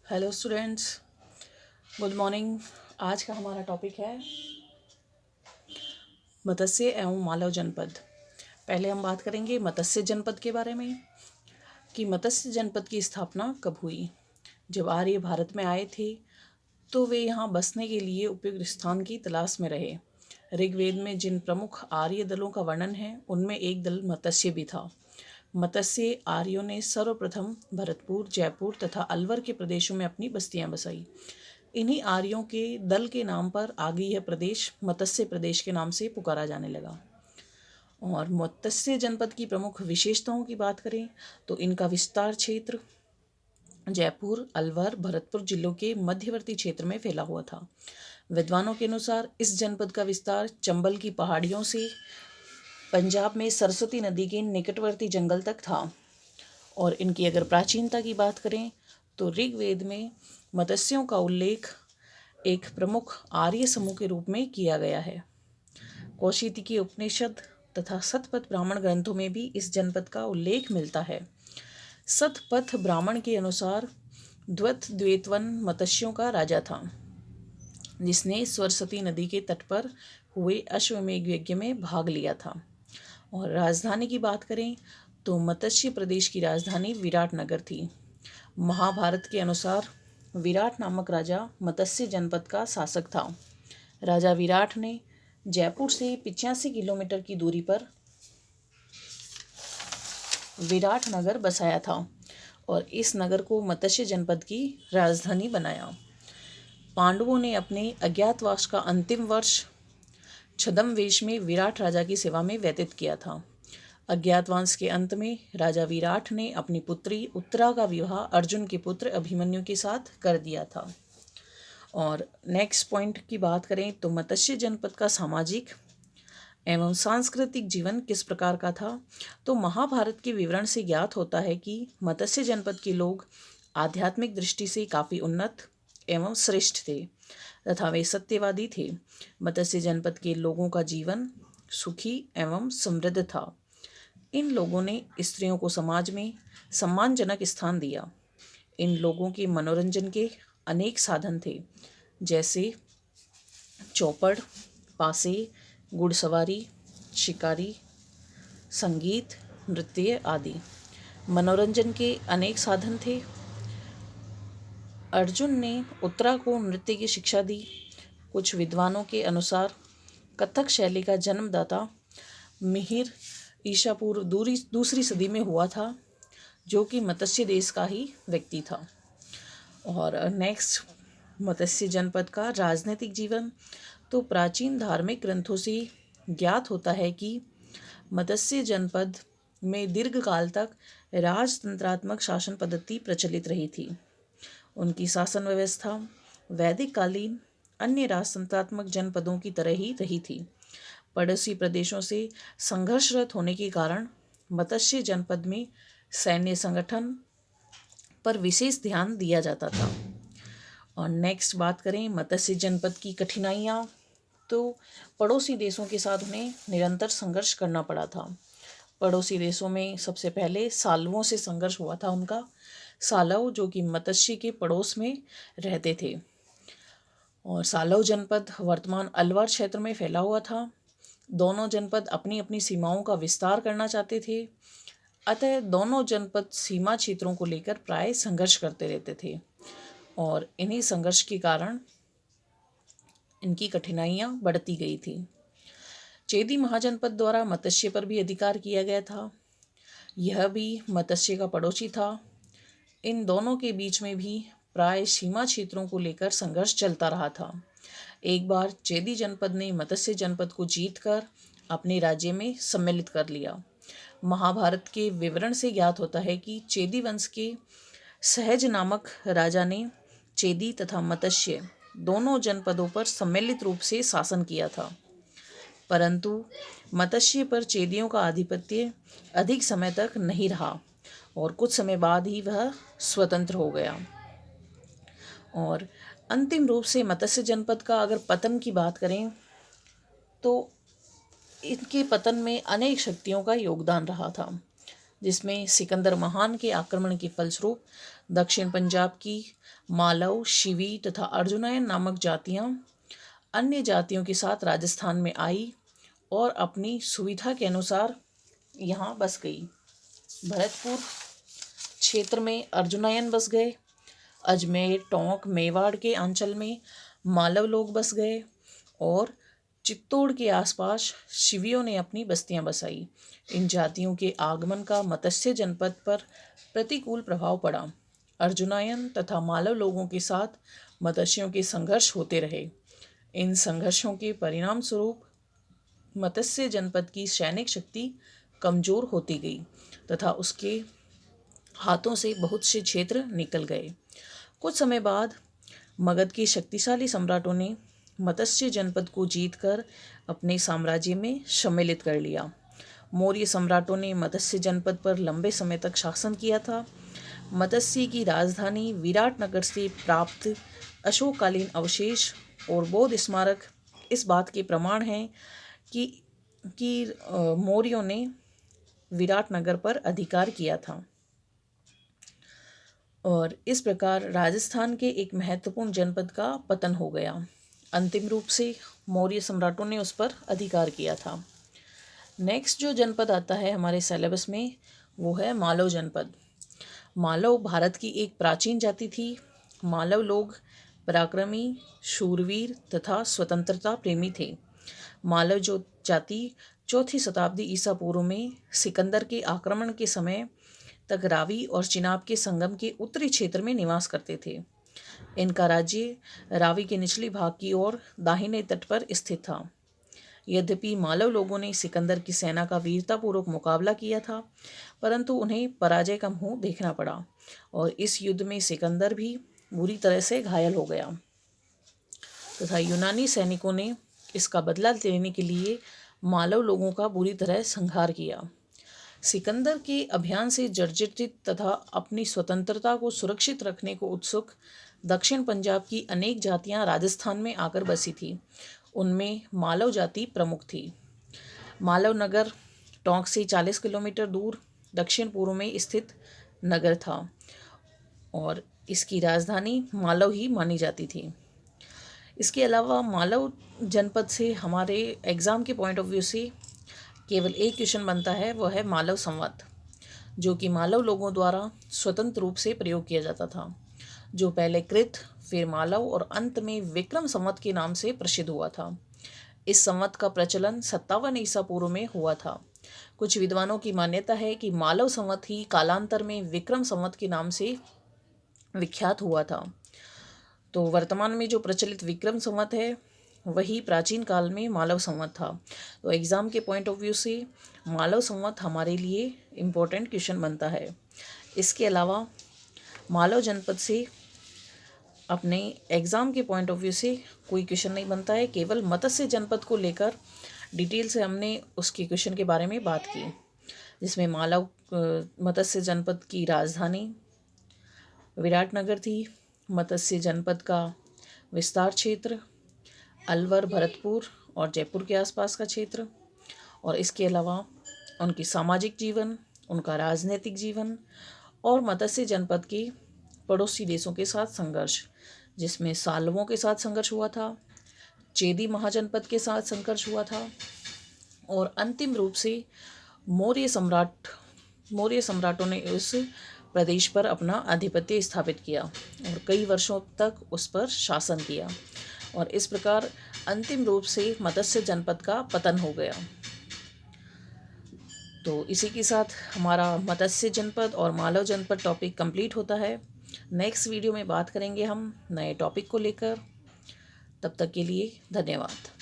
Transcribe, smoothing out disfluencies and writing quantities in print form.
Hello students, good morning. आज का हमारा टॉपिक है मत्स्य एवं मालव जनपद। पहले हम बात करेंगे मत्स्य जनपद के बारे में कि मत्स्य जनपद की स्थापना कब हुई। जब आर्य भारत में आए थे तो वे यहाँ बसने के लिए उपयुक्त स्थान की तलाश में रहे। ऋग्वेद में जिन प्रमुख आर्य दलों का वर्णन है उनमें एक दल मत्स्य भी था। मत्स्य आर्यों ने सर्वप्रथम भरतपुर, जयपुर तथा अलवर के प्रदेशों में अपनी बस्तियां बसाई। इन्हीं आर्यों के दल के नाम पर आगे यह प्रदेश मत्स्य प्रदेश के नाम से पुकारा जाने लगा। और मत्स्य जनपद की प्रमुख विशेषताओं की बात करें तो इनका विस्तार क्षेत्र जयपुर, अलवर, भरतपुर जिलों के मध्यवर्ती क्षेत्र में फैला हुआ था। विद्वानों के अनुसार इस जनपद का विस्तार चंबल की पहाड़ियों से पंजाब में सरस्वती नदी के निकटवर्ती जंगल तक था। और इनकी अगर प्राचीनता की बात करें तो ऋग्वेद में मत्स्यों का उल्लेख एक प्रमुख आर्य समूह के रूप में किया गया है। कौशिकी उपनिषद तथा सतपथ ब्राह्मण ग्रंथों में भी इस जनपद का उल्लेख मिलता है। सतपथ ब्राह्मण के अनुसार द्वैतवन मत्स्यों का राजा था, जिसने सरस्वती नदी के तट पर हुए अश्वमेध यज्ञ में भाग लिया था। और राजधानी की बात करें तो मत्स्य प्रदेश की राजधानी विराटनगर थी। महाभारत के अनुसार विराट नामक राजा मत्स्य जनपद का शासक था। राजा विराट ने जयपुर से 85 किलोमीटर की दूरी पर विराट नगर बसाया था और इस नगर को मत्स्य जनपद की राजधानी बनाया। पांडवों ने अपने अज्ञातवास का अंतिम वर्ष छद्मवेश में विराट राजा की सेवा में व्यतीत किया था। अज्ञातवास के अंत में राजा विराट ने अपनी पुत्री उत्तरा का विवाह अर्जुन के पुत्र अभिमन्यु के साथ कर दिया था। और नेक्स्ट पॉइंट की बात करें तो मत्स्य जनपद का सामाजिक एवं सांस्कृतिक जीवन किस प्रकार का था, तो महाभारत के विवरण से ज्ञात होता है कि मत्स्य जनपद के लोग आध्यात्मिक दृष्टि से काफ़ी उन्नत एवं श्रेष्ठ थे तथा वे सत्यवादी थे। मत्स्य जनपद के लोगों का जीवन सुखी एवं समृद्ध था। इन लोगों ने स्त्रियों को समाज में सम्मानजनक स्थान दिया। इन लोगों के मनोरंजन के अनेक साधन थे, जैसे चौपड़, पासे, घुड़सवारी, शिकारी, संगीत, नृत्य आदि। मनोरंजन के अनेक साधन थे। अर्जुन ने उत्तरा को नृत्य की शिक्षा दी। कुछ विद्वानों के अनुसार कथक शैली का जन्मदाता मिहिर ईसा पूर्व दूसरी सदी में हुआ था, जो कि मत्स्य देश का ही व्यक्ति था। और नेक्स्ट, मत्स्य जनपद का राजनीतिक जीवन, तो प्राचीन धार्मिक ग्रंथों से ज्ञात होता है कि मत्स्य जनपद में दीर्घकाल तक राजतंत्रात्मक शासन पद्धति प्रचलित रही थी। उनकी शासन व्यवस्था वैदिक कालीन अन्य राजतंत्रात्मक जनपदों की तरह ही रही थी। पड़ोसी प्रदेशों से संघर्षरत होने के कारण मत्स्य जनपद में सैन्य संगठन पर विशेष ध्यान दिया जाता था। और नेक्स्ट बात करें मत्स्य जनपद की कठिनाइयाँ, तो पड़ोसी देशों के साथ उन्हें निरंतर संघर्ष करना पड़ा था। पड़ोसी देशों में सबसे पहले सालवों से संघर्ष हुआ था उनका। सालव जो कि मत्स्य के पड़ोस में रहते थे। और सालव जनपद वर्तमान अलवर क्षेत्र में फैला हुआ था। दोनों जनपद अपनी अपनी सीमाओं का विस्तार करना चाहते थे, अतः दोनों जनपद सीमा क्षेत्रों को लेकर प्राय संघर्ष करते रहते थे और इन्हीं संघर्ष के कारण इनकी कठिनाइयाँ बढ़ती गई थी। चेदी महाजनपद द्वारा मत्स्य पर भी अधिकार किया गया था। यह भी मत्स्य का पड़ोसी था। इन दोनों के बीच में भी प्राय सीमा क्षेत्रों को लेकर संघर्ष चलता रहा था। एक बार चेदी जनपद ने मत्स्य जनपद को जीतकर अपने राज्य में सम्मिलित कर लिया। महाभारत के विवरण से ज्ञात होता है कि चेदी वंश के सहज नामक राजा ने चेदी तथा मत्स्य दोनों जनपदों पर सम्मिलित रूप से शासन किया था, परंतु मत्स्य पर चेदियों का आधिपत्य अधिक समय तक नहीं रहा और कुछ समय बाद ही वह स्वतंत्र हो गया। और अंतिम रूप से मत्स्य जनपद का अगर पतन की बात करें तो इनके पतन में अनेक शक्तियों का योगदान रहा था, जिसमें सिकंदर महान के आक्रमण के फलस्वरूप दक्षिण पंजाब की मालव, शिवी तथा अर्जुनयन नामक जातियां अन्य जातियों के साथ राजस्थान में आई और अपनी सुविधा के अनुसार यहाँ बस गई। भरतपुर क्षेत्र में अर्जुनयन बस गए। अजमेर, टोंक, मेवाड़ के अंचल में मालव लोग बस गए और चित्तौड़ के आसपास शिवियों ने अपनी बस्तियां बसाई। इन जातियों के आगमन का मत्स्य जनपद पर प्रतिकूल प्रभाव पड़ा। अर्जुनयन तथा मालव लोगों के साथ मत्स्यों के संघर्ष होते रहे। इन संघर्षों के परिणाम स्वरूप मत्स्य जनपद की सैनिक शक्ति कमजोर होती गई तथा उसके हाथों से बहुत से क्षेत्र निकल गए। कुछ समय बाद मगध के शक्तिशाली सम्राटों ने मत्स्य जनपद को जीतकर अपने साम्राज्य में सम्मिलित कर लिया। मौर्य सम्राटों ने मत्स्य जनपद पर लंबे समय तक शासन किया था। मत्स्य की राजधानी विराटनगर से प्राप्त अशोककालीन अवशेष और बौद्ध स्मारक इस बात के प्रमाण हैं कि मौर्यों ने विराटनगर पर अधिकार किया था और इस प्रकार राजस्थान के एक महत्वपूर्ण जनपद का पतन हो गया। अंतिम रूप से मौर्य सम्राटों ने उस पर अधिकार किया था। नेक्स्ट जो जनपद आता है हमारे सिलेबस में वो है मालव जनपद। मालव भारत की एक प्राचीन जाति थी। मालव लोग पराक्रमी, शूरवीर तथा स्वतंत्रता प्रेमी थे। मालव जो जाति 4वीं शताब्दी ईसा पूर्व में सिकंदर के आक्रमण के समय तक रावी और चिनाब के संगम के उत्तरी क्षेत्र में निवास करते थे। इनका राज्य रावी के निचली भाग की ओर दाहिने तट पर स्थित था। यद्यपि मालव लोगों ने सिकंदर की सेना का वीरतापूर्वक मुकाबला किया था, परंतु उन्हें पराजय का मुंह देखना पड़ा और इस युद्ध में सिकंदर भी बुरी तरह से घायल हो गया तथा यूनानी सैनिकों ने इसका बदला लेने के लिए मालव लोगों का बुरी तरह संहार किया। सिकंदर के अभियान से जर्जरित तथा अपनी स्वतंत्रता को सुरक्षित रखने को उत्सुक दक्षिण पंजाब की अनेक जातियां राजस्थान में आकर बसी थी। उनमें मालव जाति प्रमुख थी। मालव नगर टोंक से 40 किलोमीटर दूर दक्षिण पूर्व में स्थित नगर था और इसकी राजधानी मालव ही मानी जाती थी। इसके अलावा मालव जनपद से हमारे एग्ज़ाम के पॉइंट ऑफ व्यू से केवल एक क्वेश्चन बनता है, वह है मालव संवत, जो कि मालव लोगों द्वारा स्वतंत्र रूप से प्रयोग किया जाता था, जो पहले कृत, फिर मालव और अंत में विक्रम संवत के नाम से प्रसिद्ध हुआ था। इस संवत का प्रचलन 57 ईसा पूर्व में हुआ था। कुछ विद्वानों की मान्यता है कि मालव संवत ही कालांतर में विक्रम संवत के नाम से विख्यात हुआ था। तो वर्तमान में जो प्रचलित विक्रम संवत है वही प्राचीन काल में मालव संवत था। तो एग्ज़ाम के पॉइंट ऑफ व्यू से मालव संवत हमारे लिए इम्पोर्टेंट क्वेश्चन बनता है। इसके अलावा मालव जनपद से अपने एग्ज़ाम के पॉइंट ऑफ व्यू से कोई क्वेश्चन नहीं बनता है। केवल मत्स्य जनपद को लेकर डिटेल से हमने उसके क्वेश्चन के बारे में बात की, जिसमें मालव मत्स्य जनपद की राजधानी विराटनगर थी। मत्स्य जनपद का विस्तार क्षेत्र अलवर, भरतपुर और जयपुर के आसपास का क्षेत्र, और इसके अलावा उनकी सामाजिक जीवन, उनका राजनीतिक जीवन और मत्स्य जनपद के पड़ोसी देशों के साथ संघर्ष, जिसमें सालवों के साथ संघर्ष हुआ था, चेदी महाजनपद के साथ संघर्ष हुआ था और अंतिम रूप से मौर्य सम्राटों ने उस प्रदेश पर अपना आधिपत्य स्थापित किया और कई वर्षों तक उस पर शासन किया और इस प्रकार अंतिम रूप से मत्स्य जनपद का पतन हो गया। तो इसी के साथ हमारा मत्स्य जनपद और मालव जनपद टॉपिक कंप्लीट होता है। नेक्स्ट वीडियो में बात करेंगे हम नए टॉपिक को लेकर। तब तक के लिए धन्यवाद।